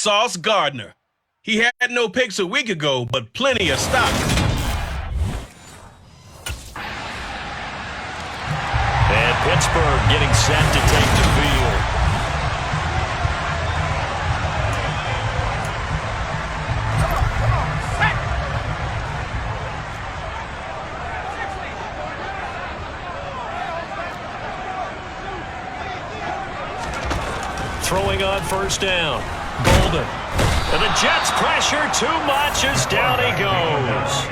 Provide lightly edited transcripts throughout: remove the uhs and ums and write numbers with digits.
Sauce Gardner. He had no picks a week ago, but plenty of stops. And Pittsburgh getting set to take the field. Throwing on first down. Golden. And the Jets pressure too much as down he goes.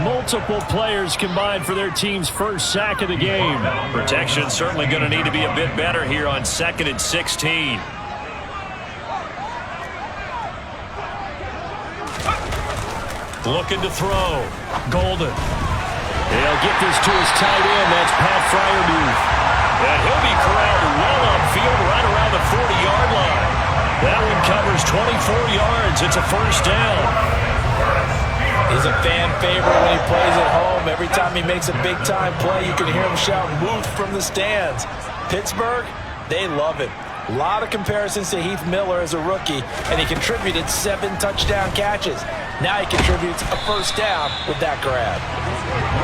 Multiple players combined for their team's first sack of the game. Protection certainly going to need to be a bit better here on 2nd and 16. Looking to throw. Golden. He'll get this to his tight end. That's Pat Fryermuth. And he'll be corralled well upfield right around the 40-yard line. That one covers 24 yards. It's a first down. He's a fan favorite when he plays at home. Every time he makes a big-time play, you can hear him shout, "Move" from the stands. Pittsburgh, they love it. A lot of comparisons to Heath Miller as a rookie, and he contributed 7 touchdown catches. Now he contributes a first down with that grab.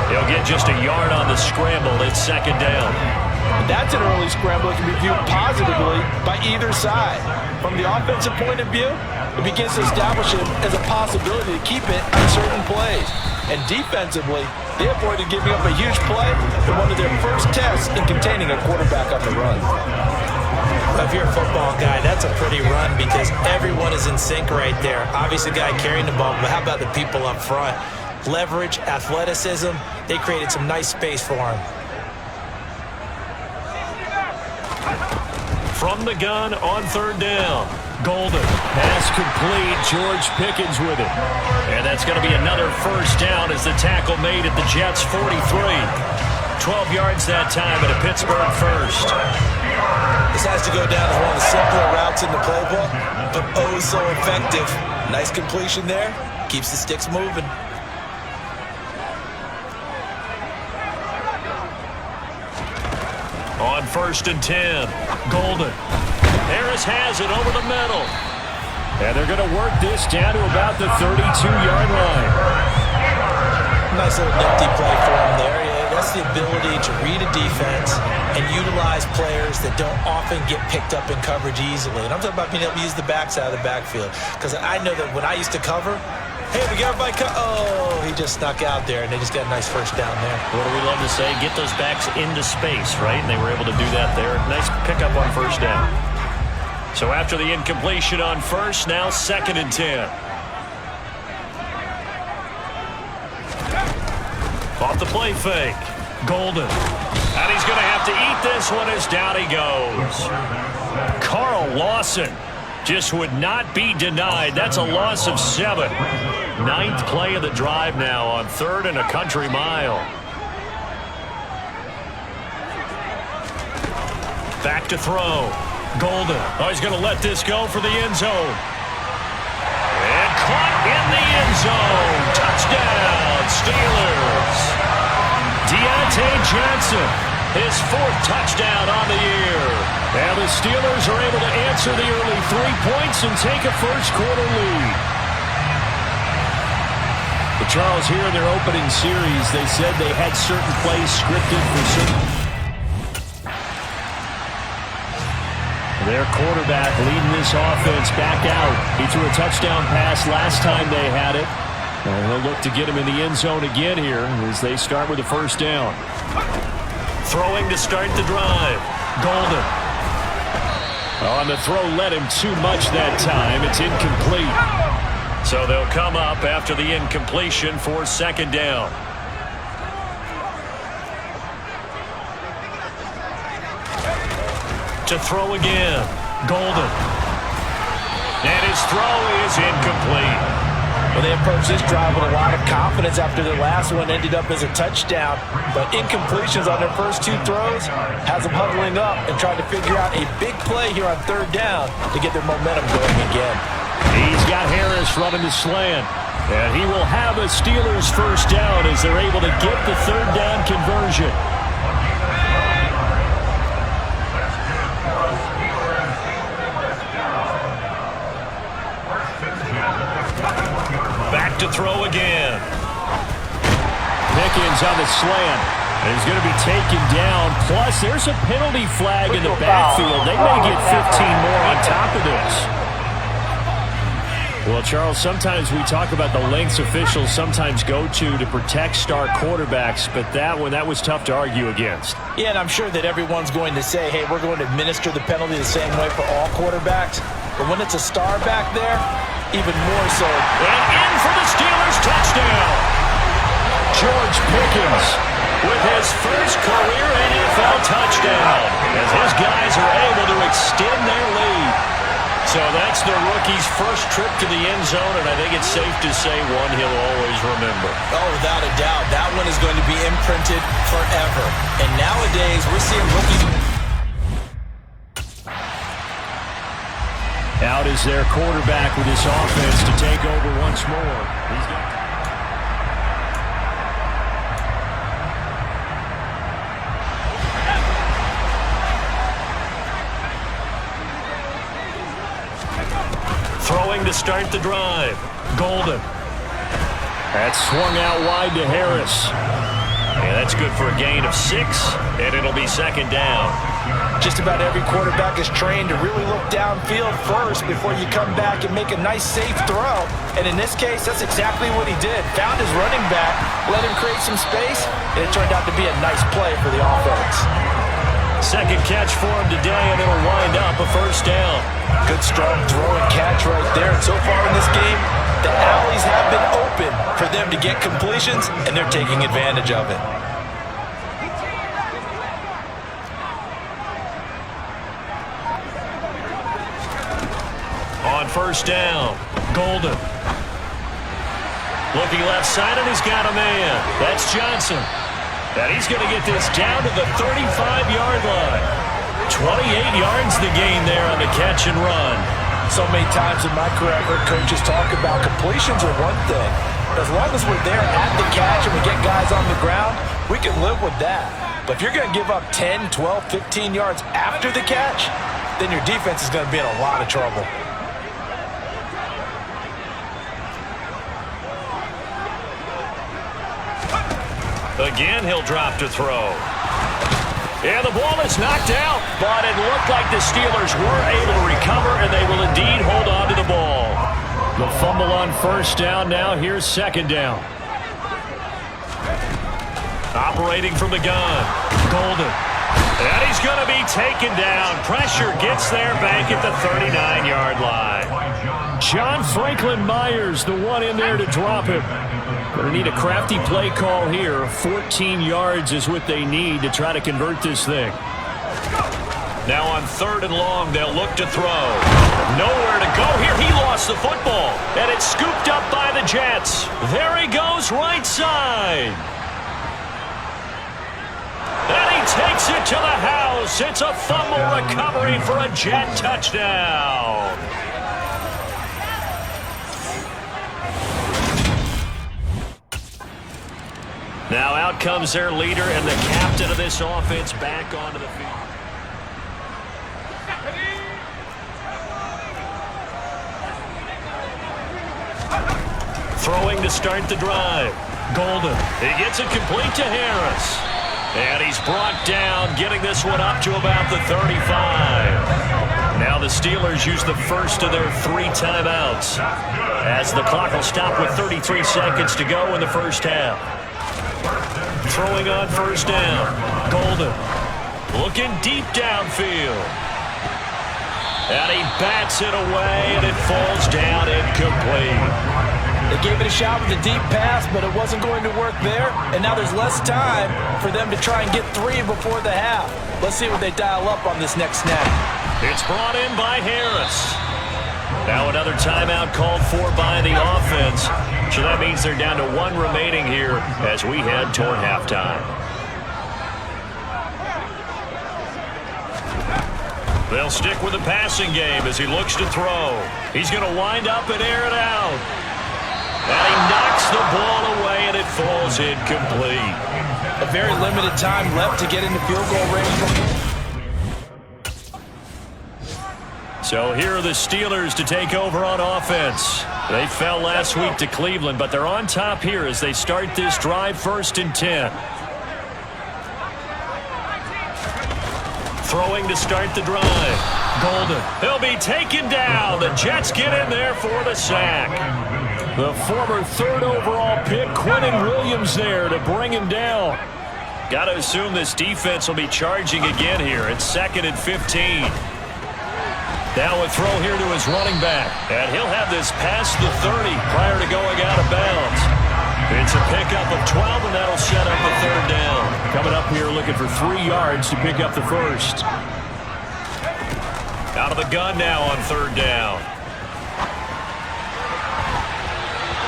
He'll get just a yard on the scramble. It's 2nd down. That's an early scramble that can be viewed positively by either side. From the offensive point of view, it begins to establish him as a possibility to keep it on certain plays. And defensively, they avoided giving up a huge play in one of their first tests in containing a quarterback on the run. If you're a football guy, that's a pretty run because everyone is in sync right there. Obviously, the guy carrying the ball, but how about the people up front? Leverage, athleticism, they created some nice space for him. From the gun on 3rd down. Golden. Pass complete. George Pickens with it. And that's going to be another first down as the tackle made at the Jets' 43. 12 yards that time at a Pittsburgh first. This has to go down as one of the simpler routes in the playbook, but oh so effective. Nice completion there. Keeps the sticks moving. On 1st and 10. Golden. Harris has it over the middle. And they're going to work this down to about the 32-yard line. Nice little nifty play for him there. Yeah, that's the ability to read a defense and utilize players that don't often get picked up in coverage easily. And I'm talking about being able to use the backs out of the backfield. Because I know that when I used to cover, hey, we got everybody oh, he just snuck out there, and they just got a nice first down there. What do we love to say? Get those backs into space, right? And they were able to do that there. Nice pickup on first down. So after the incompletion on first, now 2nd and 10. Off the play fake. Golden. And he's going to have to eat this one as down he goes. Carl Lawson just would not be denied. That's a loss of 7. 9th play of the drive now on 3rd and a country mile. Back to throw. Golden. Oh, he's going to let this go for the end zone. And caught in the end zone. Touchdown, Steelers. Deontay Johnson, his 4th touchdown on the year. And the Steelers are able to answer the early 3 points and take a first-quarter lead. But Charles, here in their opening series, they said they had certain plays scripted for certain. Their quarterback leading this offense back out. He threw a touchdown pass last time they had it. And he'll look to get him in the end zone again here as they start with a first down. Throwing to start the drive. Golden. On the throw led him too much that time. It's incomplete. So they'll come up after the incompletion for 2nd down. To throw again. Golden. And his throw is incomplete. Well, they approached this drive with a lot of confidence after their last one ended up as a touchdown. But incompletions on their first 2 throws has them huddling up and trying to figure out a big play here on 3rd down to get their momentum going again. He's got Harris running the slant. And he will have a Steelers first down as they're able to get the 3rd down conversion. to throw again. Pickens on the slant. And he's going to be taken down. Plus, there's a penalty flag in the backfield. They may get 15 more on top of this. Well, Charles, sometimes we talk about the lengths officials sometimes go to protect star quarterbacks, but that was tough to argue against. Yeah, and I'm sure that everyone's going to say, hey, we're going to administer the penalty the same way for all quarterbacks. But when it's a star back there, even more so. And in for the Steelers touchdown. George Pickens with his first career NFL touchdown as his guys are able to extend their lead. So that's the rookie's first trip to the end zone, and I think it's safe to say one he'll always remember. Oh, without a doubt. That one is going to be imprinted forever. And nowadays, we're seeing rookies. Out is their quarterback with his offense to take over once more. He's got throwing to start the drive. Golden. that swung out wide to Harris. Yeah, that's good for a gain of 6, and it'll be second down. Just about every quarterback is trained to really look downfield first before you come back and make a nice, safe throw. And in this case, that's exactly what he did. Found his running back, let him create some space, and it turned out to be a nice play for the offense. Second catch for him today, and it'll wind up a first down. Good, strong throw and catch right there. And so far in this game, the alleys have been open for them to get completions, and they're taking advantage of it. On first down, Golden. Looking left side, and he's got a man. That's Johnson. And he's going to get this down to the 35-yard line. 28 yards the gain there on the catch and run. So many times in my career, I've heard coaches talk about completions are one thing. As long as we're there at the catch and we get guys on the ground, we can live with that. But if you're going to give up 10, 12, 15 yards after the catch, then your defense is going to be in a lot of trouble. Again, he'll drop to throw. And the ball is knocked out, but it looked like the Steelers were able to recover, and they will indeed hold on to the ball. The fumble on first down. Now here's second down. Operating from the gun, Golden. And he's going to be taken down. Pressure gets there back at the 39-yard line. John Franklin Myers, the one in there to drop him. Going to need a crafty play call here. 14 yards is what they need to try to convert this thing. Now on third and long, they'll look to throw. Nowhere to go here. He lost the football, and it's scooped up by the Jets. There he goes, right side. And he takes it to the house. It's a fumble recovery for a Jet touchdown. Now out comes their leader and the captain of this offense back onto the field. Throwing to start the drive. Golden. He gets it complete to Harris. And he's brought down, getting this one up to about the 35. Now the Steelers use the first of their 3 timeouts, as the clock will stop with 33 seconds to go in the first half. Throwing on first down. Golden. Looking deep downfield. And he bats it away, and it falls down incomplete. They gave it a shot with a deep pass, but it wasn't going to work there. And now there's less time for them to try and get 3 before the half. Let's see what they dial up on this next snap. It's brought in by Harris. Now another timeout called for by the offense. So that means they're down to 1 remaining here as we head toward halftime. They'll stick with the passing game as he looks to throw. He's going to wind up and air it out. And he knocks the ball away, and it falls incomplete. A very limited time left to get into field goal range. So here are the Steelers to take over on offense. They fell last week to Cleveland, but they're on top here as they start this drive 1st and 10. Throwing to start the drive. Golden. He'll be taken down. The Jets get in there for the sack. The former 3rd overall pick, Quinnen Williams, there to bring him down. Got to assume this defense will be charging again here. It's 2nd and 15. Now a throw here to his running back. And he'll have this past the 30 prior to going out of bounds. It's a pickup of 12, and that'll set up the 3rd down. Coming up here looking for 3 yards to pick up the 1st. Out of the gun now on 3rd down.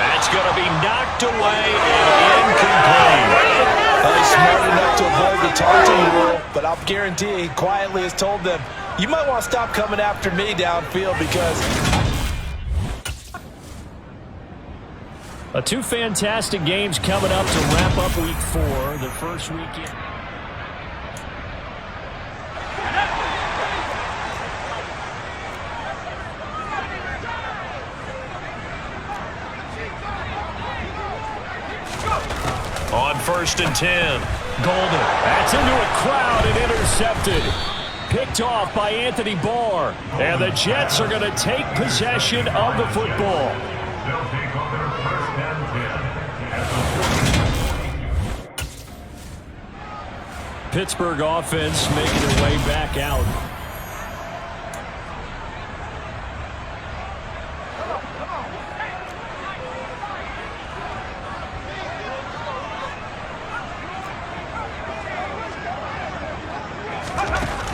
That's going to be knocked away and incomplete. He's smart enough to avoid the taunting rule, but I'll guarantee he quietly has told them, you might want to stop coming after me downfield because... Two fantastic games coming up to wrap up Week 4, the first weekend. On 1st and 10. Golden. That's into a crowd and intercepted. Picked off by Anthony Barr. And the Jets are going to take possession of the football. They'll take over 1st and 10. Pittsburgh offense making their way back out.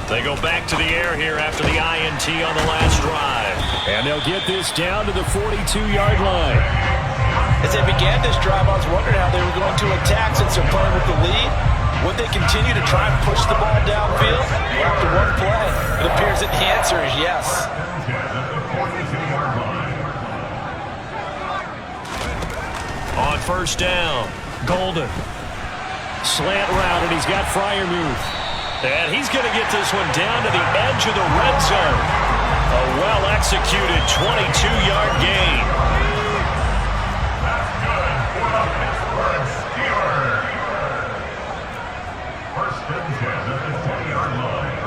They go back to the air here after the INT on the last drive. And they'll get this down to the 42-yard line. As they began this drive, I was wondering how they were going to attack since they're playing with the lead. Would they continue to try and push the ball downfield? Well, after one play, it appears that the answer is yes. On 1st down, Golden. Slant route, and he's got Freiermuth. And he's going to get this one down to the edge of the red zone. A well-executed 22-yard gain. That's good for the Pittsburgh Steelers. 1st and 10 at the 10-yard line.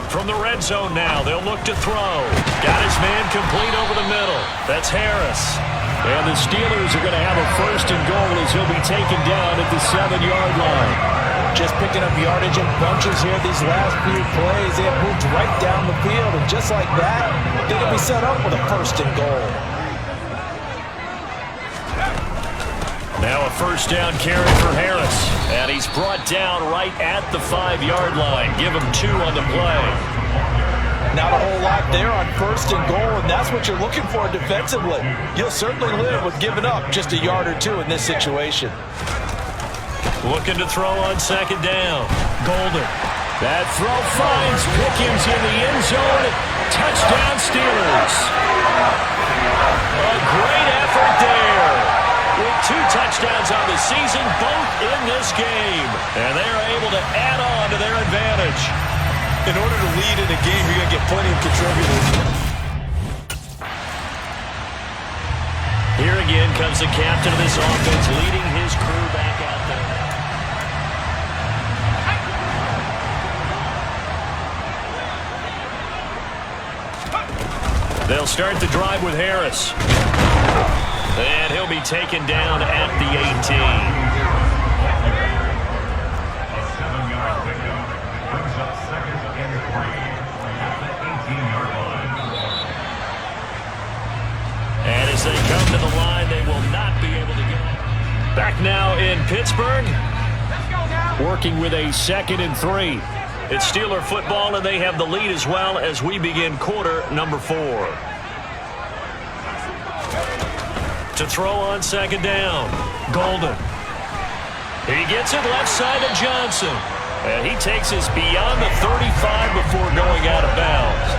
From the red zone now, they'll look to throw. Got his man complete over the middle. That's Harris. And the Steelers are going to have a 1st and goal as he'll be taken down at the 7-yard line. Just picking up yardage in bunches here these last few plays. They have moved right down the field, and just like that, they can be set up with a 1st and goal. Now a 1st down carry for Harris. And he's brought down right at the 5-yard line. Give him 2 on the play. Not a whole lot there on 1st and goal, and that's what you're looking for defensively. You'll certainly live with giving up just a yard or 2 in this situation. Looking to throw on 2nd down. Golden. That throw finds Pickens in the end zone. Touchdown Steelers. A great effort there. With 2 touchdowns on the season, both in this game. And they are able to add on to their advantage. In order to lead in a game, you're going to get plenty of contributors. Here again comes the captain of this offense, leading his crew back out there. They'll start the drive with Harris. And he'll be taken down at the 18. A 7-yard pickup brings up 2nd and 3 at the 18-yard line. And as they come to the line, they will not be able to go. Back now in Pittsburgh. Working with a 2nd and 3. It's Steeler football, and they have the lead as well as we begin quarter number 4. To throw on 2nd down, Golden. He gets it left side to Johnson. And he takes us beyond the 35 before going out of bounds.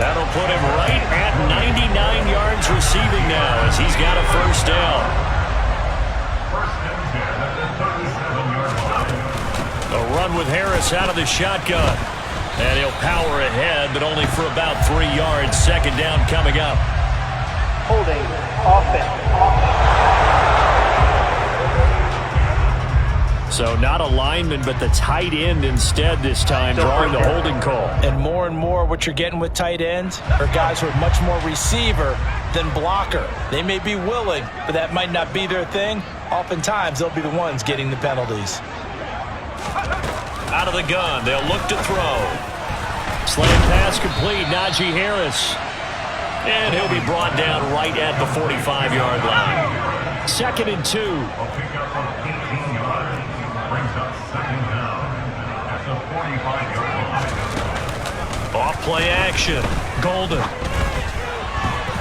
That'll put him right at 99 yards receiving now as he's got a 1st down. 1st and 10 at the 37-yard line. A run with Harris out of the shotgun. And he'll power ahead, but only for about 3 yards. Second down coming up. Holding offense. So not a lineman, but the tight end instead this time, drawing the holding call. And more what you're getting with tight ends are guys who are much more receiver than blocker. They may be willing, but that might not be their thing. Oftentimes, they'll be the ones getting the penalties. Out of the gun, they'll look to throw. Slant pass complete, Najee Harris. And he'll be brought down right at the 45-yard line. 2nd and 2. A pickup of 18 yards brings up second down at the 45-yard line. Off play action. Golden.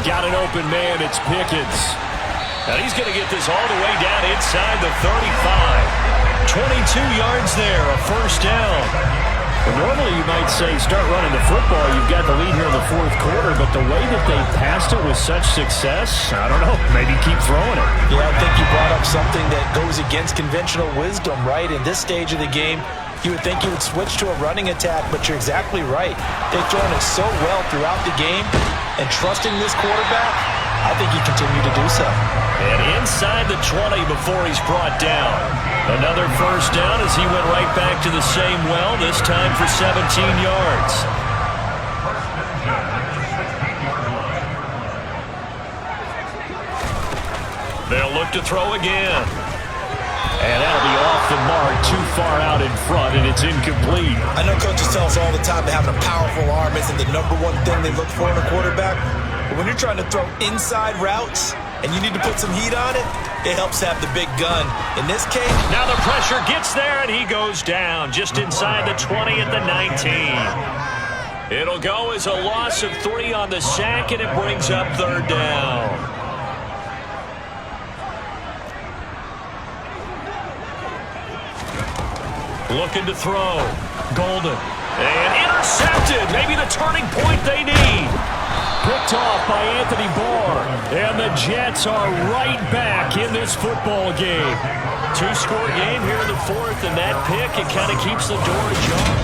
Got an open man, it's Pickens. Now he's going to get this all the way down inside the 35. 22 yards there, a first down. Well, normally you might say start running the football. You've got the lead here in the 4th quarter, but the way that they passed it with such success, I don't know, maybe keep throwing it. Yeah, I think you brought up something that goes against conventional wisdom, right? In this stage of the game, you would think you would switch to a running attack, but you're exactly right. They've thrown it so well throughout the game, and trusting this quarterback, I think he continued to do so. And inside the 20 before he's brought down. Another first down as he went right back to the same well, this time for 17 yards. They'll look to throw again. And that'll be off the mark, too far out in front, and it's incomplete. I know coaches tell us all the time that having a powerful arm isn't the #1 thing they look for in a quarterback. But when you're trying to throw inside routes and you need to put some heat on it, it helps to have the big gun. In this case, now the pressure gets there, and he goes down just inside the 20 at the 19. It'll go as a loss of 3 on the sack, and it brings up 3rd down. Looking to throw. Golden. And intercepted. Maybe the turning point they need. Picked off by Anthony Barr. And the Jets are right back in this football game. 2-score game here in the 4th, and that pick, it kind of keeps the door ajar.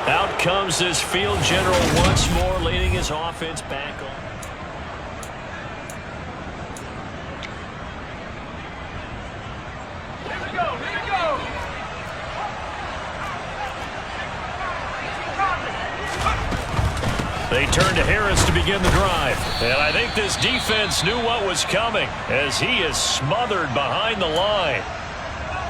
Out comes this field general once more, leading his offense back on. They turn to Harris to begin the drive. And I think this defense knew what was coming as he is smothered behind the line.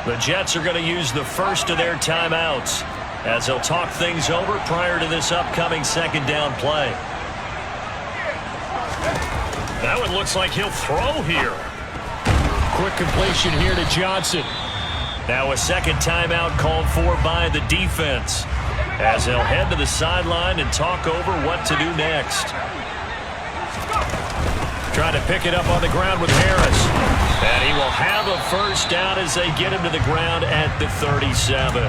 The Jets are going to use the first of their timeouts as they'll talk things over prior to this upcoming 2nd down play. That one looks like he'll throw here. Quick completion here to Johnson. Now a 2nd timeout called for by the defense, as they'll head to the sideline and talk over what to do next. Trying to pick it up on the ground with Harris. And he will have a first down as they get him to the ground at the 37.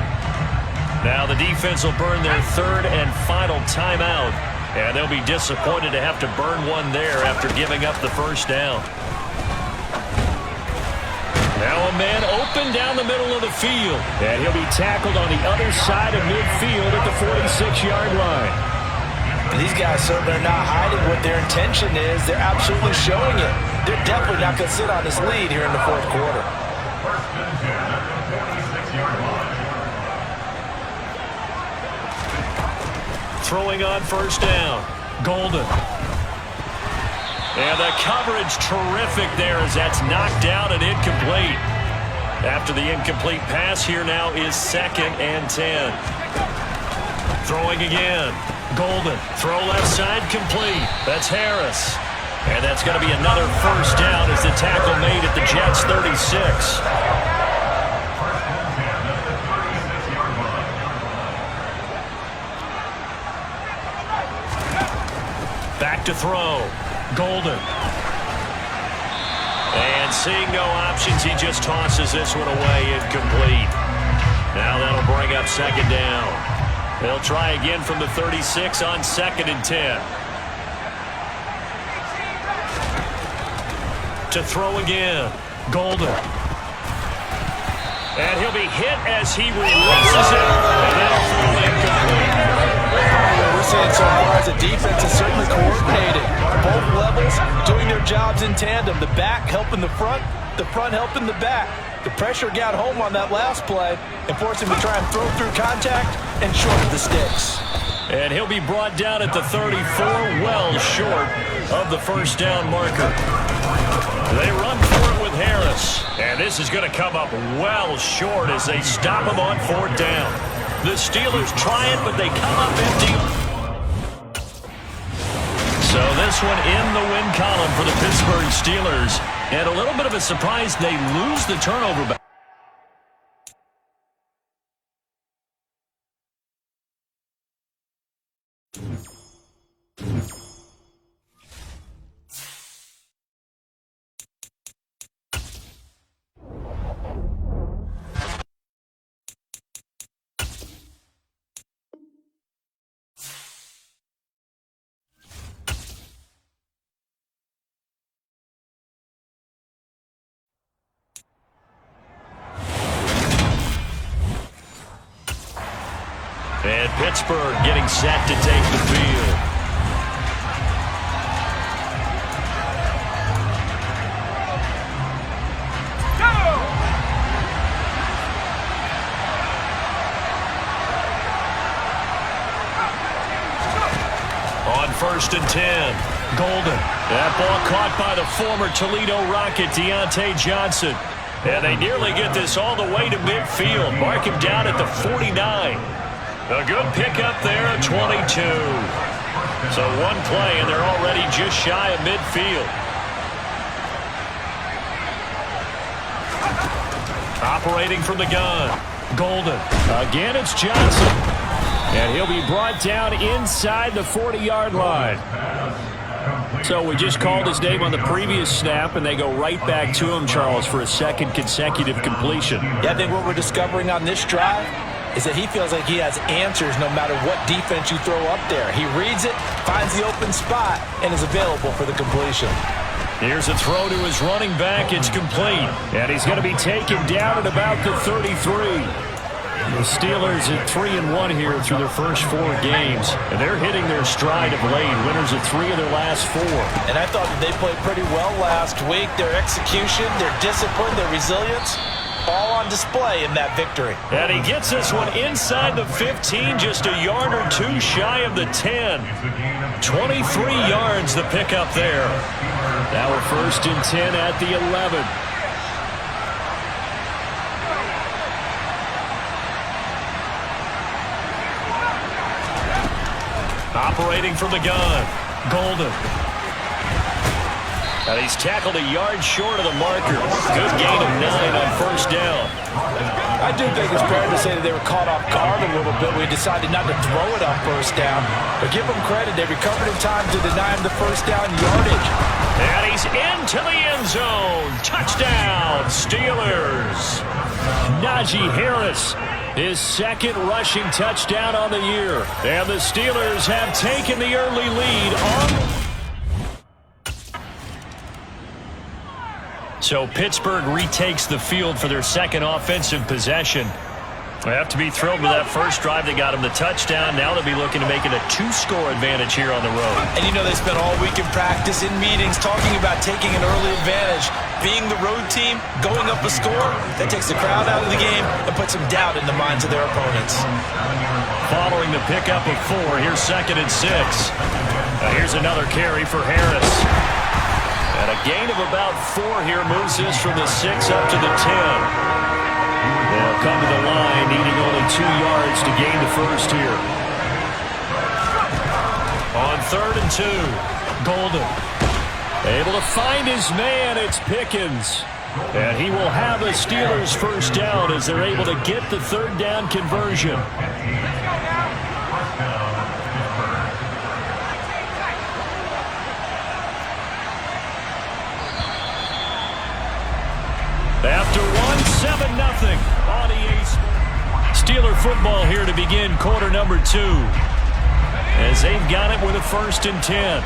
Now the defense will burn their 3rd and final timeout. And they'll be disappointed to have to burn one there after giving up the first down. Now a man open down the middle of the field. And he'll be tackled on the other side of midfield at the 46-yard line. And these guys certainly are not hiding what their intention is. They're absolutely showing it. They're definitely not going to sit on this lead here in the 4th quarter. First and 10 at the 46-yard line. Throwing on first down. Golden. And the coverage terrific there as that's knocked down and incomplete. After the incomplete pass, here now is 2nd and 10. Throwing again. Golden. Throw left side complete. That's Harris. And that's going to be another first down as the tackle made at the Jets' 36. Back to throw. Golden. And seeing no options, he just tosses this one away, incomplete. Now that'll bring up 2nd down. They'll try again from the 36 on 2nd and 10. To throw again. Golden. And he'll be hit as he releases it. And that'll throw incomplete. What we're seeing so far as a defense is certainly coordinated. Both levels doing their jobs in tandem. The back helping the front helping the back. The pressure got home on that last play and forced him to try and throw through contact and short of the sticks. And he'll be brought down at the 34, well short of the first down marker. They run for it with Harris. And this is going to come up well short as they stop him on 4th down. The Steelers try it, but they come up empty. So this one in the win column for the Pittsburgh Steelers. And a little bit of a surprise, they lose the turnover back. And Pittsburgh getting set to take the field. On 1st and 10, Golden. That ball caught by the former Toledo Rocket, Deontay Johnson. And they nearly get this all the way to midfield. Mark him down at the 49. A good pickup there at 22. So one play, and they're already just shy of midfield. Operating from the gun, Golden. Again, it's Johnson. And he'll be brought down inside the 40-yard line. So we just called his name on the previous snap, and they go right back to him, Charles, for a second consecutive completion. Yeah, I think what we're discovering on this drive is that he feels like he has answers no matter what defense you throw up there. He reads it, finds the open spot, and is available for the completion. Here's a throw to his running back. It's complete. And he's going to be taken down at about the 33. The Steelers at 3-1 here through their first 4 games. And they're hitting their stride of late. Winners of 3 of their last 4. And I thought that they played pretty well last week. Their execution, their discipline, their resilience, all on display in that victory. And he gets this one inside the 15, just a yard or 2 shy of the 10. 23 yards the pickup there. Now we're 1st and 10 at the 11. Operating from the gun, Golden. And he's tackled a yard short of the marker. Good gain of 9 on 1st down. I do think it's fair to say that they were caught off guard a little bit. We decided not to throw it on 1st down. But give them credit. They recovered in time to deny him the 1st down yardage. And he's into the end zone. Touchdown, Steelers. Najee Harris, his 2nd rushing touchdown on the year. And the Steelers have taken the early lead on. So Pittsburgh retakes the field for their 2nd offensive possession. They have to be thrilled with that first drive. They got him the touchdown. Now they'll be looking to make it a 2-score advantage here on the road. And you know they spent all week in practice, in meetings, talking about taking an early advantage. Being the road team, going up a score, that takes the crowd out of the game and puts some doubt in the minds of their opponents. Following the pickup of 4, here's 2nd and 6. Here's another carry for Harris. And a gain of about 4 here moves this from the 6 up to the 10. They'll come to the line, needing only 2 yards to gain the first here. On 3rd and 2, Golden. Able to find his man, it's Pickens. And he will have a Steelers first down as they're able to get the 3rd down conversion. After 1-7-0 on EA Sports. Steeler football here to begin quarter number 2. As they've got it with a 1st and 10.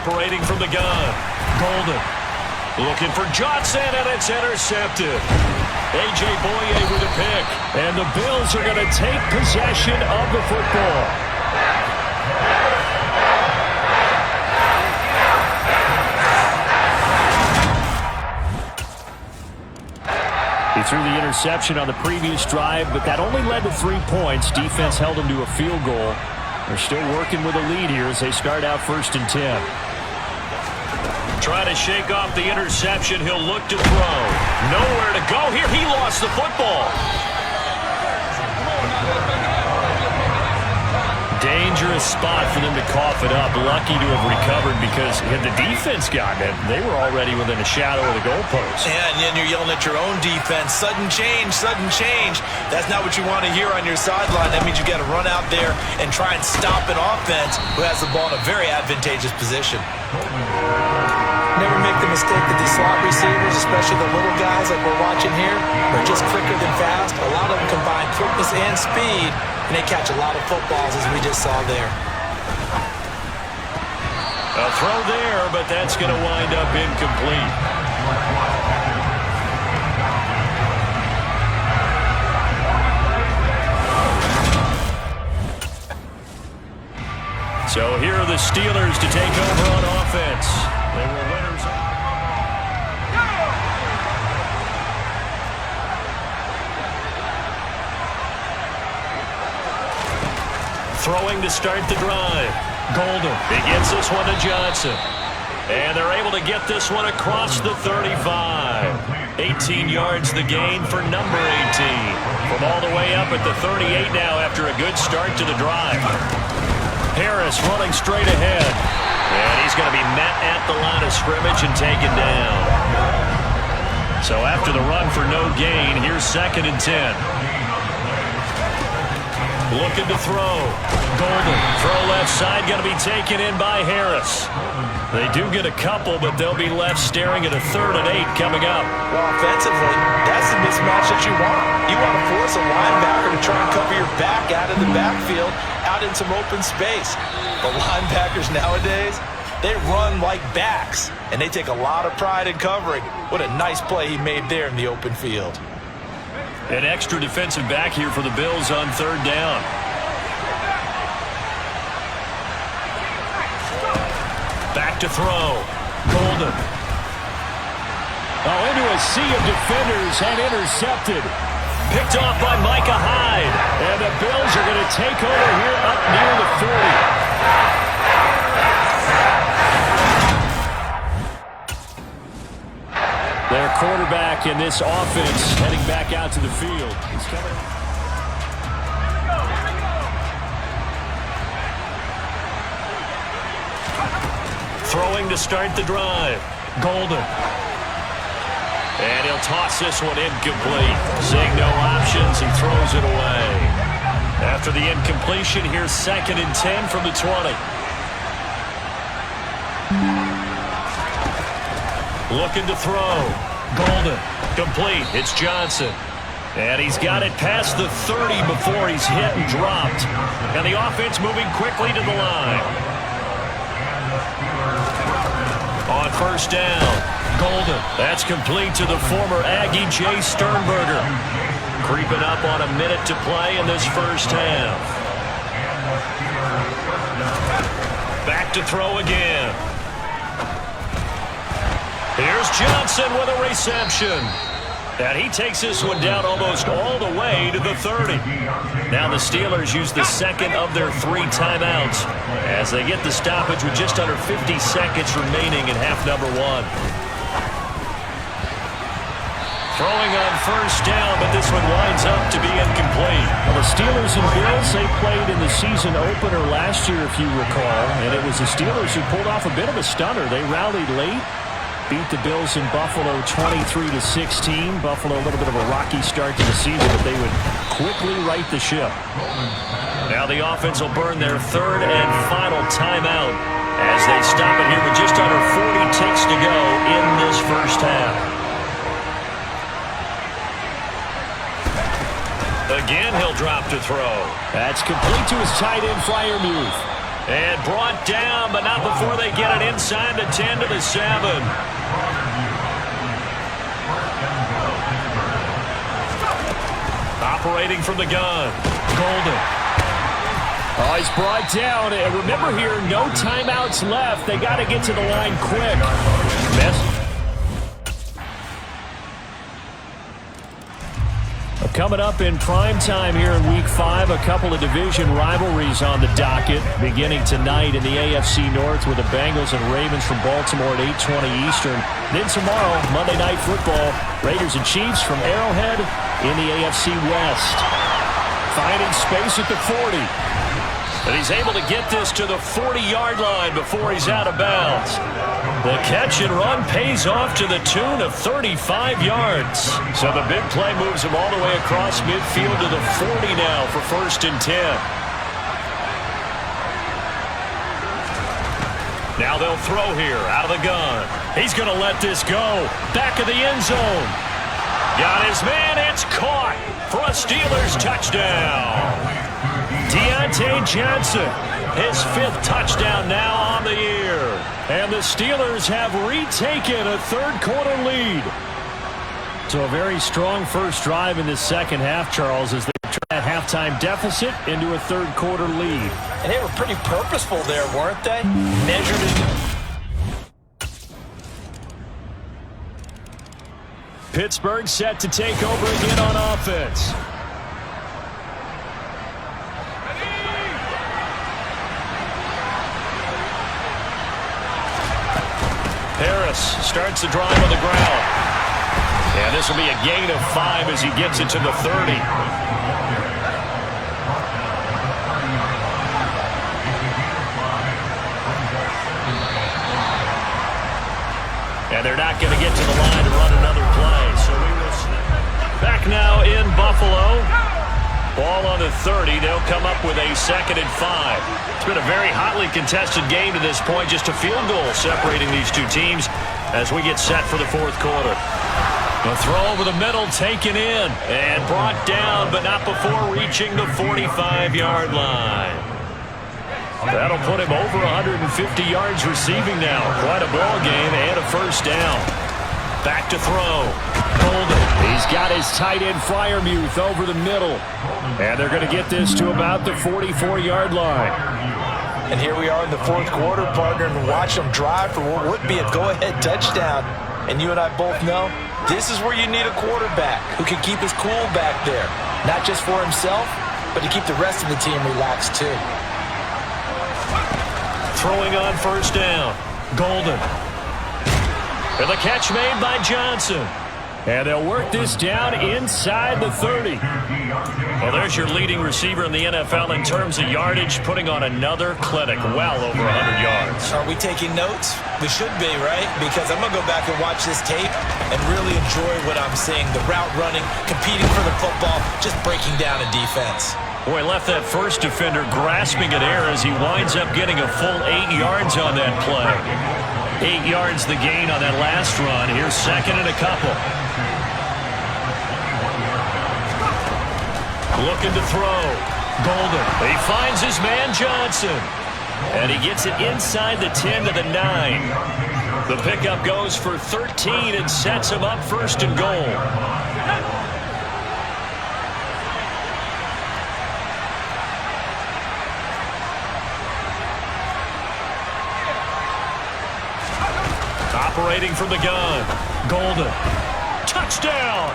operating from the gun. Golden looking for Johnson, and it's intercepted. A.J. Boye with a pick. And the Bills are going to take possession of the football. He threw the interception on the previous drive, but that only led to 3 points. Defense held him to a field goal. They're still working with a lead here as they start out 1st and 10. Trying to shake off the interception. He'll look to throw. Nowhere to go here. He lost the football. Dangerous spot for them to cough it up. Lucky to have recovered because had the defense gotten it, they were already within a shadow of the goalpost. Yeah, and then you're yelling at your own defense. Sudden change, sudden change. That's not what you want to hear on your sideline. That means you got to run out there and try and stop an offense who has the ball in a very advantageous position. Never make the mistake that these slot receivers, especially the little guys like we're watching here, are just quicker than fast. A lot of them combine quickness and speed, and they catch a lot of footballs, as we just saw there. A throw there, but that's going to wind up incomplete. So here are the Steelers to take over on offense. They were winners. Throwing to start the drive. Golden. He gets this one to Johnson. And they're able to get this one across the 35. 18 yards the gain for number 18. From all the way up at the 38 now after a good start to the drive. Harris running straight ahead. And he's going to be met at the line of scrimmage and taken down. So after the run for no gain, here's 2nd and 10. Looking to throw. Golden. Throw left side, going to be taken in by Harris. They do get a couple, but they'll be left staring at a 3rd and 8 coming up. Well, offensively, that's the mismatch that you want. You want to force a linebacker to try and cover your back out of the backfield, out in some open space. The linebackers nowadays, they run like backs, and they take a lot of pride in covering. What a nice play he made there in the open field. An extra defensive back here for the Bills on 3rd down. Back to throw. Golden. Oh, into a sea of defenders and intercepted. Picked off by Micah Hyde. And the Bills are going to take over here up near the 40. Their quarterback in this offense heading back out to the field. He's coming. Throwing to start the drive. Golden. And he'll toss this one incomplete. Seeing no options, he throws it away. After the incompletion, here's 2nd and 10 from the 20. Looking to throw. Golden. Complete. It's Johnson. And he's got it past the 30 before he's hit and dropped. And the offense moving quickly to the line. On 1st down. Golden. That's complete to the former Aggie Jay Sternberger. Creeping up on a minute to play in this 1st half. Back to throw again. Here's Johnson with a reception. And he takes this one down almost all the way to the 30. Now the Steelers use the 2nd of their 3 timeouts as they get the stoppage with just under 50 seconds remaining in half number 1. Throwing on 1st down, but this one winds up to be incomplete. Well, the Steelers and Bills, they played in the season opener last year, if you recall, and it was the Steelers who pulled off a bit of a stunner. They rallied late, beat the Bills in Buffalo 23-16. Buffalo a little bit of a rocky start to the season, but they would quickly right the ship. Now the offense will burn their 3rd and final timeout as they stop it here with just under 40 ticks to go in this 1st half. Again, he'll drop to throw. That's complete to his tight end Freiermuth. And brought down, but not before they get it inside the 10 to the 7. Operating from the gun, Golden. Oh, he's brought down. And remember here, no timeouts left. They got to get to the line quick. Coming up in prime time here in Week 5, a couple of division rivalries on the docket, beginning tonight in the AFC North with the Bengals and Ravens from Baltimore at 8:20 Eastern. Then tomorrow, Monday Night Football, Raiders and Chiefs from Arrowhead in the AFC West. Finding space at the 40. And he's able to get this to the 40-yard line before he's out of bounds. The catch and run pays off to the tune of 35 yards. So the big play moves him all the way across midfield to the 40 now for 1st and 10. Now they'll throw here out of the gun. He's going to let this go. Back of the end zone. Got his man. It's caught for a Steelers touchdown. Deontay Johnson, his 5th touchdown now on the year. And the Steelers have retaken a 3rd-quarter lead. So a very strong first drive in the second half, Charles, as they turn that halftime deficit into a 3rd-quarter lead. And they were pretty purposeful there, weren't they? Measured it. Pittsburgh set to take over again on offense. Harris starts the drive on the ground. And this will be a gain of 5 as he gets it to the 30. And they're not going to get to the line to run another play. So we will back now in Buffalo. Ball on the 30. They'll come up with a 2nd and 5. It's been a very hotly contested game to this point. Just a field goal separating these two teams as we get set for the 4th quarter. The throw over the middle taken in and brought down, but not before reaching the 45-yard line. That'll put him over 150 yards receiving now. Quite a ball game and a 1st down. Back to throw. Golden. He's got his tight end Freiermuth over the middle. And they're going to get this to about the 44-yard line. And here we are in the 4th quarter, partner, and watch them drive for what would be a go-ahead touchdown. And you and I both know this is where you need a quarterback who can keep his cool back there. Not just for himself, but to keep the rest of the team relaxed too. Throwing on 1st down. Golden. And the catch made by Johnson. And they'll work this down inside the 30. Well, there's your leading receiver in the NFL in terms of yardage, putting on another clinic, well over 100 yards. Are we taking notes? We should be, right? Because I'm going to go back and watch this tape and really enjoy what I'm seeing. The route running, competing for the football, just breaking down a defense. Boy, left that first defender grasping at air as he winds up getting a full 8 yards on that play. 8 yards the gain on that last run. Here's 2nd and a couple. Looking to throw. Golden. He finds his man Johnson. And he gets it inside the 10 to the 9. The pickup goes for 13 and sets him up 1st and goal. Operating from the gun. Golden. Touchdown.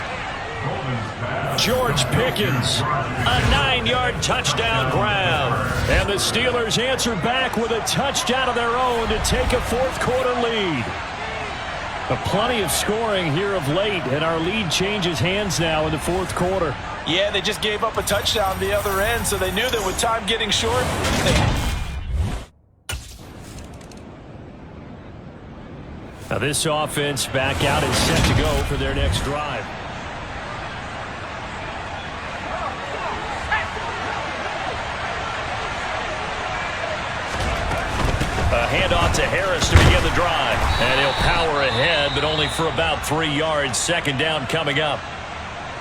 George Pickens. A 9-yard touchdown grab. And the Steelers answer back with a touchdown of their own to take a 4th quarter lead. Plenty of scoring here of late, and our lead changes hands now in the 4th quarter. Yeah, they just gave up a touchdown the other end, so they knew that with time getting short, Now this offense back out and set to go for their next drive. A handoff to Harris to begin the drive. And he'll power ahead, but only for about 3 yards. 2nd down coming up.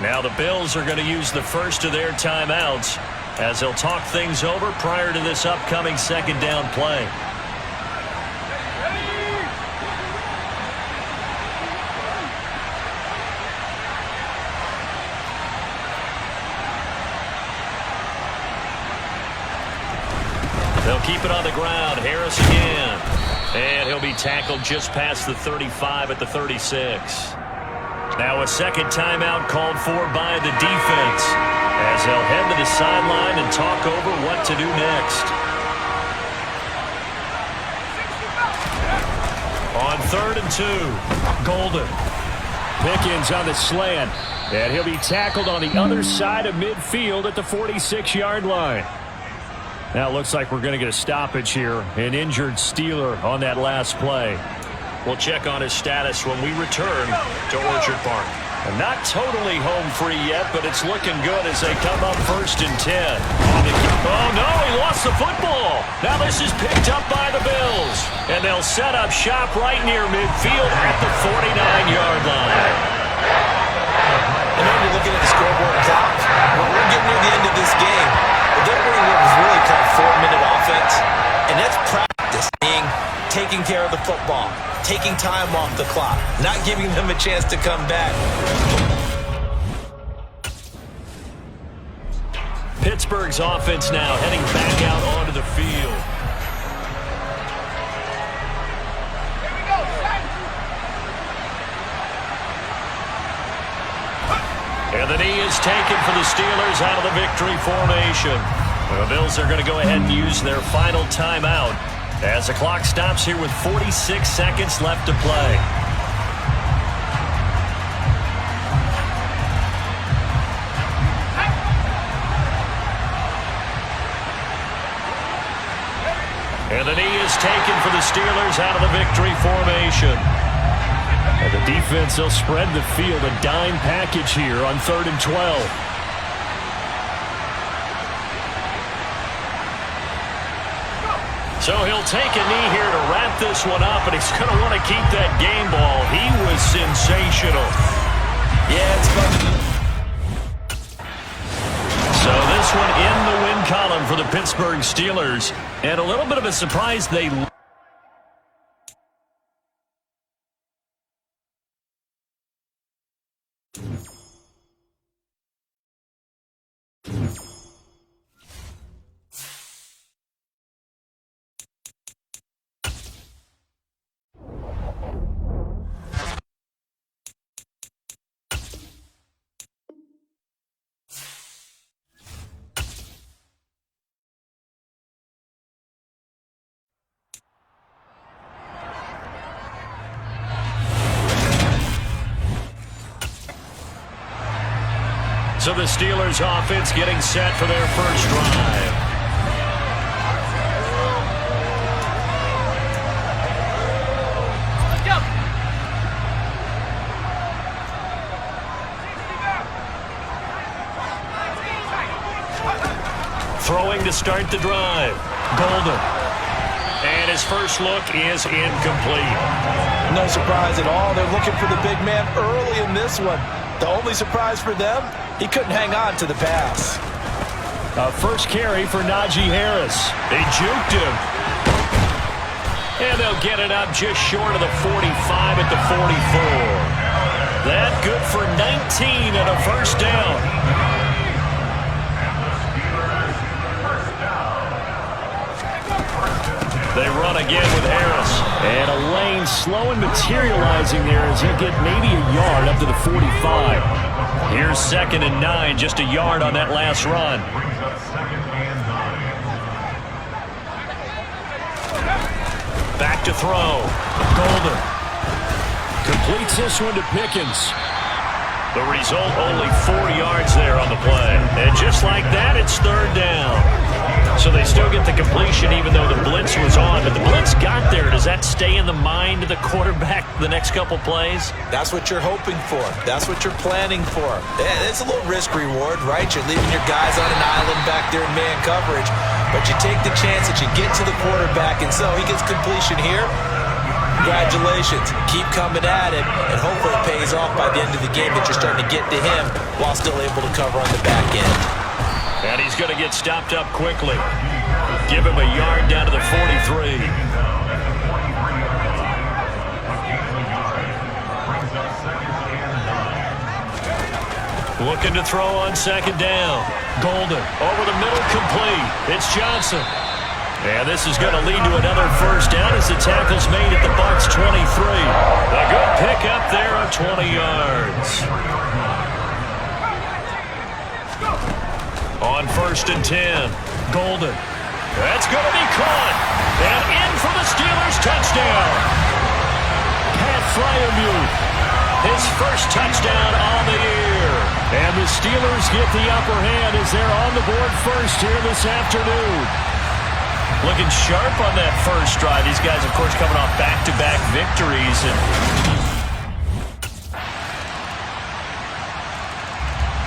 Now the Bills are going to use the first of their timeouts as they'll talk things over prior to this upcoming second down play. They'll keep it on the ground. Harris again. And he'll be tackled just past the 35 at the 36. Now a second timeout called for by the defense as they'll head to the sideline and talk over what to do next. On 3rd and 2, Golden. Pickens on the slant. And he'll be tackled on the other side of midfield at the 46-yard line. Now it looks like we're going to get a stoppage here. An injured Steeler on that last play. We'll check on his status when we return to Orchard Park. And not totally home free yet, but it's looking good as they come up 1st and 10. Oh, no, he lost the football. Now this is picked up by the Bills. And they'll set up shop right near midfield at the 49-yard line. And then you're looking at the scoreboard clock. Well, we're getting near the end of this game. But they're running what was really called 4-minute offense. And that's practice, taking care of the football, taking time off the clock, not giving them a chance to come back. Pittsburgh's offense now heading back out onto the field. And the knee is taken for the Steelers out of the victory formation. The Bills are going to go ahead and use their final timeout as the clock stops here with 46 seconds left to play. And the knee is taken for the Steelers out of the victory formation. And the defense, they'll spread the field, a dime package here on 3rd and 12. So he'll take a knee here to wrap this one up, and he's going to want to keep that game ball. He was sensational. Yeah, it's fun. So this one in the win column for the Pittsburgh Steelers. And a little bit of a surprise, they... So the Steelers offense getting set for their first drive. Throwing to start the drive. Golden. And his first look is incomplete. No surprise at all. They're looking for the big man early in this one. The only surprise for them, he couldn't hang on to the pass. First carry for Najee Harris. They juked him. And they'll get it up just short of the 45 at the 44. That good for 19 and a first down. They run again with Harris. And a lane slow and materializing there as he'll get maybe a yard up to the 45. Here's 2nd and 9, just a yard on that last run. Back to throw. Golden completes this one to Pickens. The result, only 4 yards there on the play. And just like that, it's 3rd down. So they still get the completion even though the blitz was on. But the blitz got there. Does that stay in the mind of the quarterback the next couple plays? That's what you're hoping for. That's what you're planning for. It's a little risk-reward, right? You're leaving your guys on an island back there in man coverage. But you take the chance that you get to the quarterback, and so he gets completion here. Congratulations. Keep coming at it, and hopefully it pays off by the end of the game that you're starting to get to him while still able to cover on the back end. And he's going to get stopped up quickly. Give him a yard down to the 43. Looking to throw on second down. Golden over the middle, complete. It's Johnson. And this is going to lead to another first down as the tackle's made at the Bucs 23. A good pickup there of 20 yards. On 1st and 10, Golden. That's going to be caught. And in for the Steelers touchdown. Pat Fryermuth. His first touchdown on the year. And the Steelers get the upper hand as they're on the board first here this afternoon. Looking sharp on that first drive. These guys, of course, coming off back-to-back victories.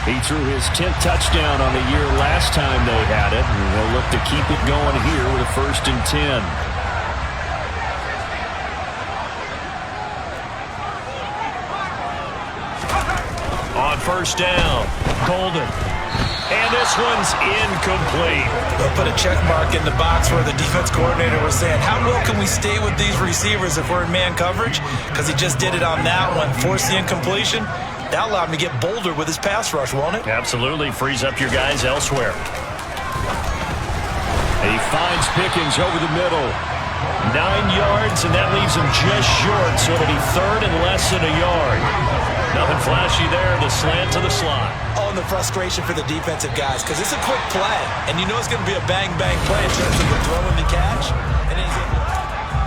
He threw his 10th touchdown on the year last time they had it. And they'll look to keep it going here with a 1st and 10. On 1st down, Golden. And this one's incomplete. They'll put a check mark in the box where the defense coordinator was saying, how well can we stay with these receivers if we're in man coverage? Because he just did it on that one, forced the incompletion. That allowed him to get bolder with his pass rush, won't it? Absolutely. Frees up your guys elsewhere. He finds Pickens over the middle. 9 yards, and that leaves him just short, so it'll be 3rd and less than a yard. Nothing flashy there, the slant to the slot. Oh, and the frustration for the defensive guys, because it's a quick play, and you know it's going to be a bang-bang play in terms of the throw and the catch. And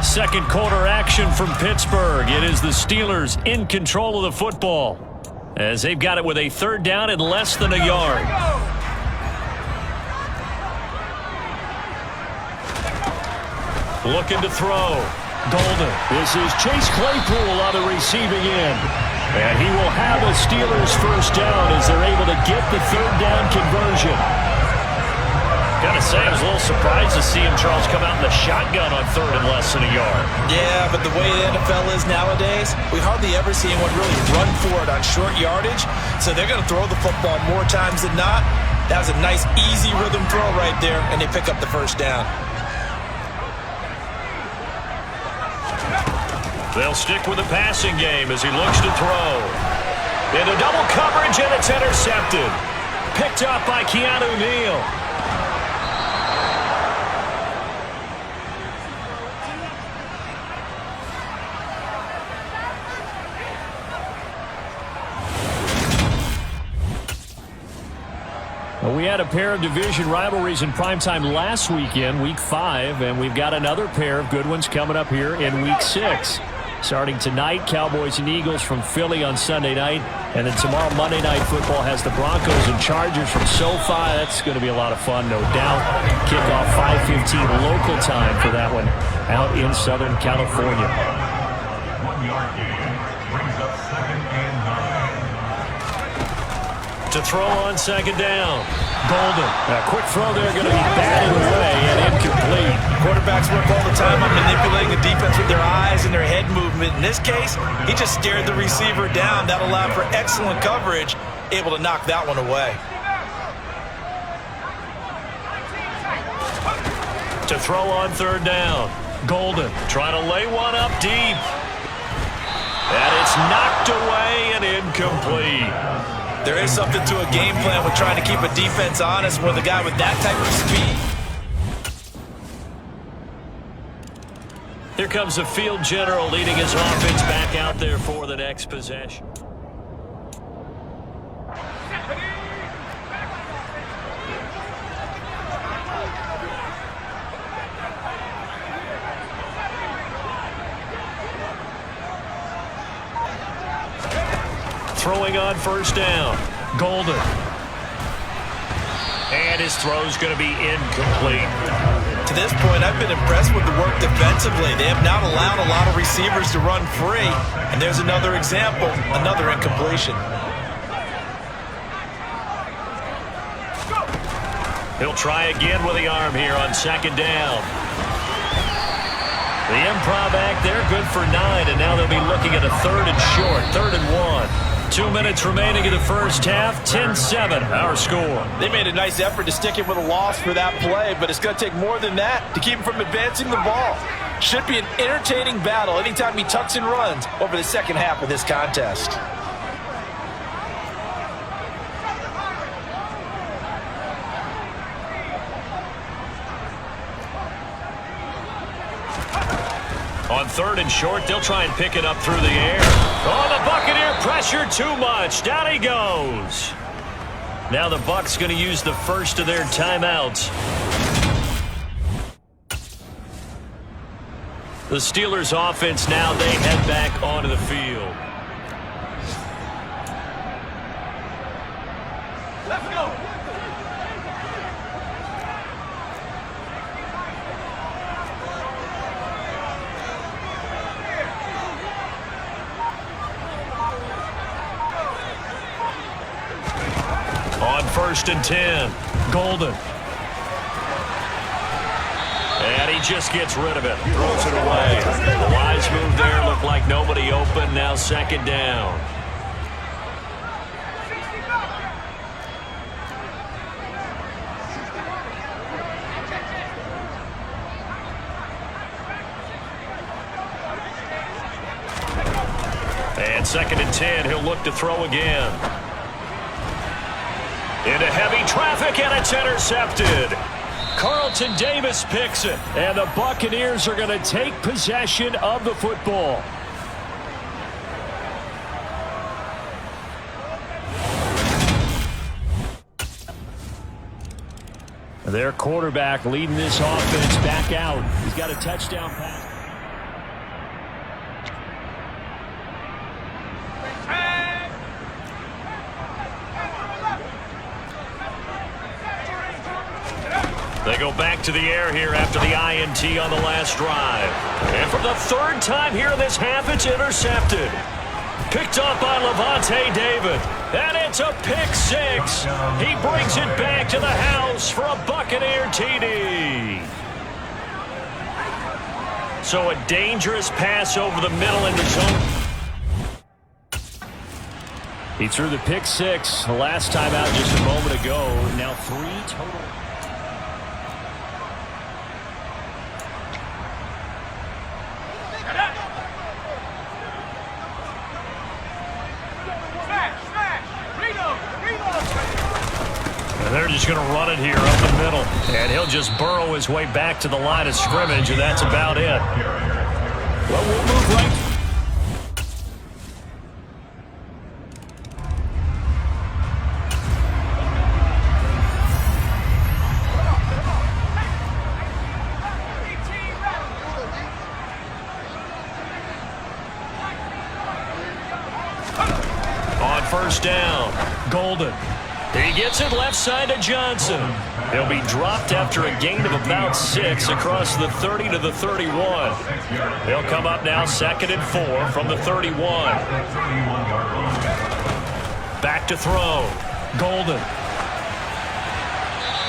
second quarter action from Pittsburgh. It is the Steelers in control of the football, as they've got it with a 3rd down and less than a yard. Looking to throw. Golden. This is Chase Claypool on the receiving end. And he will have a Steelers first down as they're able to get the 3rd down conversion. Gotta say, I was a little surprised to see him, Charles, come out in the shotgun on 3rd and less than a yard. Yeah, but the way the NFL is nowadays, we hardly ever see anyone really run for it on short yardage. So they're going to throw the football more times than not. That was a nice, easy rhythm throw right there, and they pick up the first down. They'll stick with the passing game as he looks to throw. Into double coverage, and it's intercepted. Picked up by Keanu Neal. Well, we had a pair of division rivalries in primetime last weekend, Week 5, and we've got another pair of good ones coming up here in Week 6. Starting tonight, Cowboys and Eagles from Philly on Sunday night. And then tomorrow, Monday Night Football has the Broncos and Chargers from SoFi. That's going to be a lot of fun, no doubt. Kickoff 5:15 local time for that one out in Southern California. 1-yard gain brings up 2nd and 9. To throw on 2nd down. Golden. A quick throw there going to be batted away and incomplete. Quarterbacks work all the time on manipulating the defense with their eyes and their head movement. In this case, he just stared the receiver down. That allowed for excellent coverage, able to knock that one away. To throw on 3rd down. Golden trying to lay one up deep. And it's knocked away and incomplete. There is something to a game plan with trying to keep a defense honest with a guy with that type of speed. Here comes the field general leading his offense back out there for the next possession. Throwing on 1st down. Golden. And his throw's going to be incomplete. To this point, I've been impressed with the work defensively. They have not allowed a lot of receivers to run free. And there's another example, another incompletion. He'll try again with the arm here on 2nd down. The improv act there, good for 9, and now they'll be looking at a 3rd and short, 3rd and 1. 2 minutes remaining in the first half, 10-7, our score. They made a nice effort to stick it with a loss for that play, but it's going to take more than that to keep him from advancing the ball. Should be an entertaining battle anytime he tucks and runs over the second half of this contest. On 3rd and short, they'll try and pick it up through the air. Oh, the Buccaneer pressure too much. Down he goes. Now the Bucs going to use the first of their timeouts. The Steelers offense now, they head back onto the field. Let's go. On 1st and 10, Golden. And he just gets rid of it, throws it away. The wise move there, looked like nobody open, now 2nd down. And 2nd and 10, he'll look to throw again. Into heavy traffic, and it's intercepted. Carlton Davis picks it, and the Buccaneers are going to take possession of the football. Their quarterback leading this offense back out. He's got a touchdown pass. They go back to the air here after the INT on the last drive. And for the 3rd time here in this half, it's intercepted. Picked up by Levante David. And it's a pick 6. He brings it back to the house for a Buccaneer TD. So a dangerous pass over the middle in the zone. He threw the pick 6 the last time out just a moment ago. Now 3 total. And they're just going to run it here up the middle. And he'll just burrow his way back to the line of scrimmage, and that's about it. Well, we'll move right. On 1st down, Golden. He gets it left side to Johnson. He'll be dropped after a gain of about 6 across the 30 to the 31. He'll come up now 2nd and 4 from the 31. Back to throw. Golden.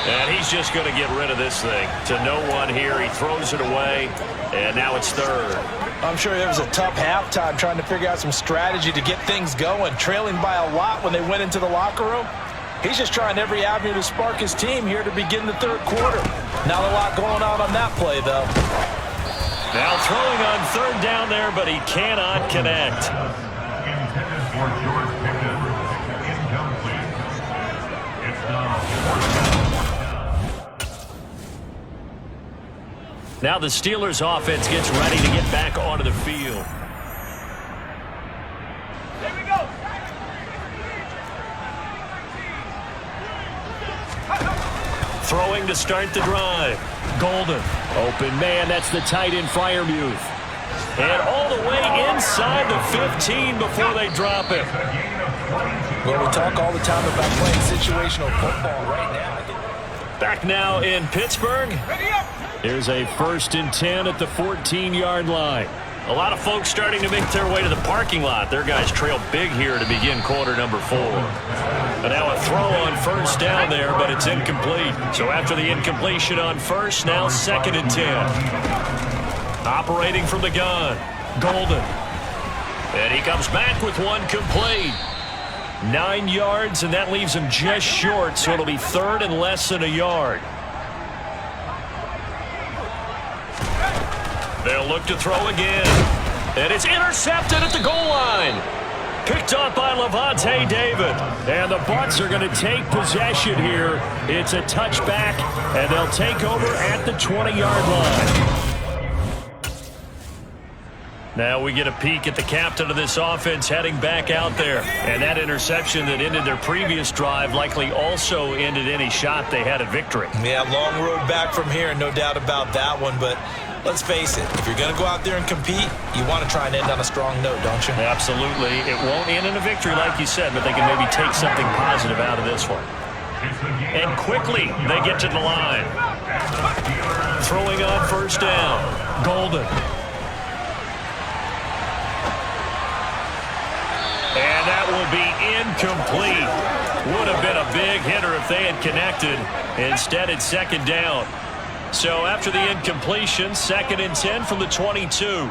And he's just going to get rid of this thing. To no one here. He throws it away. And now it's 3rd. I'm sure it was a tough halftime trying to figure out some strategy to get things going, trailing by a lot when they went into the locker room. He's just trying every avenue to spark his team here to begin the 3rd quarter. Not a lot going on that play, though. Now throwing on 3rd down there, but he cannot connect. Intended for George Pickens. Incomplete. It's now 4th down. Now the Steelers offense gets ready to get back onto the field. Here we go. Throwing to start the drive. Golden. Open man, that's the tight end Freiermuth. And all the way inside the 15 before they drop it. Well, we talk all the time about playing situational football right now. Back now in Pittsburgh. Here's a 1st and 10 at the 14-yard line. A lot of folks starting to make their way to the parking lot. Their guys trail big here to begin quarter number 4. But now a throw on 1st down there, but it's incomplete. So after the incompletion on 1st, now 2nd and 10. Operating from the gun, Golden. And he comes back with one complete. 9 yards, and that leaves him just short, so it'll be third and less than a yard. They'll look to throw again. And it's intercepted at the goal line. Picked up by Levante David. And the Bucs are going to take possession here. It's a touchback, and they'll take over at the 20-yard line. Now we get a peek at the captain of this offense heading back out there. And that interception that ended their previous drive likely also ended any shot they had at victory. Yeah, long road back from here, no doubt about that one. But let's face it, if you're going to go out there and compete, you want to try and end on a strong note, don't you? Absolutely. It won't end in a victory like you said, but they can maybe take something positive out of this one. And quickly they get to the line. Throwing on first down, Golden. And that will be incomplete. Would have been a big hitter if they had connected. Instead, it's second down. So after the incompletion, 2nd and 10 from the 22.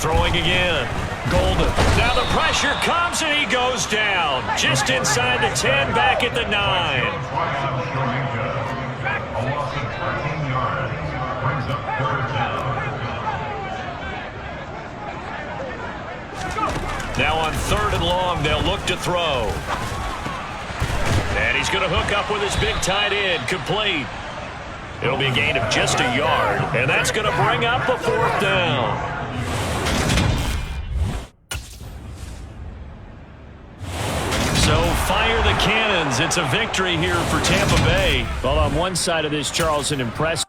Throwing again. Golden. Now the pressure comes and he goes down. Just inside the 10, back at the 9. A loss of 13 yards brings up third down. Now on 3rd and long, they'll look to throw. And he's going to hook up with his big tight end, complete. It'll be a gain of just a yard, and that's going to bring up a 4th down. So fire the cannons. It's a victory here for Tampa Bay. Well, on one side of this, Charles, an impressive